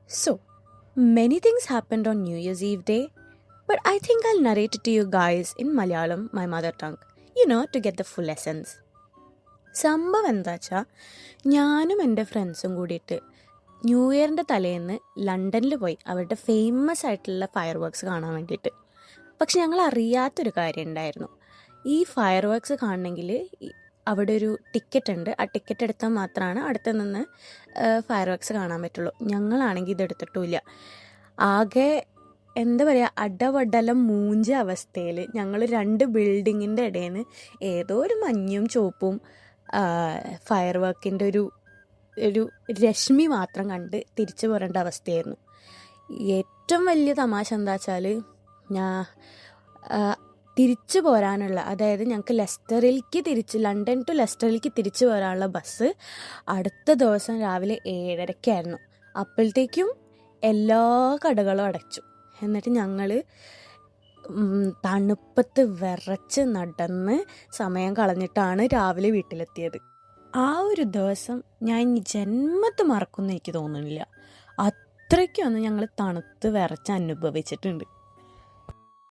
So, many things happened on New Year's Eve day, but I think I'll narrate it to you guys in Malayalam, my mother tongue, to get the full essence. സംഭവം എന്താ വെച്ചാൽ ഞാനും എൻ്റെ ഫ്രണ്ട്സും കൂടിയിട്ട് new ഇയറിൻ്റെ തലേന്ന് ലണ്ടനിൽ പോയി അവരുടെ ഫേമസ് ആയിട്ടുള്ള ഫയർ വർക്ക്സ് കാണാൻ വേണ്ടിയിട്ട്. പക്ഷെ ഞങ്ങൾ അറിയാത്തൊരു കാര്യം ഉണ്ടായിരുന്നു. ഈ ഫയർ വർക്ക്സ് കാണണമെങ്കിൽ അവിടെ ഒരു ടിക്കറ്റ് ഉണ്ട്. ആ ടിക്കറ്റ് എടുത്താൽ മാത്രമാണ് അടുത്ത് നിന്ന് ഫയർ വർക്ക്സ് കാണാൻ പറ്റുള്ളൂ. ഞങ്ങളാണെങ്കിൽ ഇതെടുത്തിട്ടുമില്ല. ആകെ എന്താ പറയുക, അടവടലം മൂഞ്ച അവസ്ഥയിൽ ഞങ്ങൾ 2 ബിൽഡിങ്ങിൻ്റെ ഇടയിൽ നിന്ന് ഏതോ ഒരു മഞ്ഞും ചുവപ്പും ഫയർ വർക്കിൻ്റെ ഒരു രശ്മി മാത്രം കണ്ട് തിരിച്ചു പോരേണ്ട അവസ്ഥയായിരുന്നു. ഏറ്റവും വലിയ തമാശ എന്താ വെച്ചാൽ തിരിച്ചു പോരാനുള്ള, അതായത് ഞങ്ങൾക്ക് ലണ്ടൻ ടു ലെസ്റ്ററിലേക്ക് തിരിച്ചു പോരാനുള്ള ബസ് അടുത്ത ദിവസം രാവിലെ 7:30 അപ്പോഴത്തേക്കും എല്ലാ കടകളും അടച്ചു. എന്നിട്ട് ഞങ്ങൾ തണുപ്പത്ത് വിറച്ച് നടന്ന് സമയം കളഞ്ഞിട്ടാണ് രാവിലെ വീട്ടിലെത്തിയത്. ആ ഒരു ദിവസം ഞാൻ ജന്മത്ത് മറക്കുമെന്ന് എനിക്ക് തോന്നുന്നില്ല. അത്രയ്ക്കൊന്നും ഞങ്ങൾ തണുത്ത് വിറച്ച് അനുഭവിച്ചിട്ടുണ്ട്.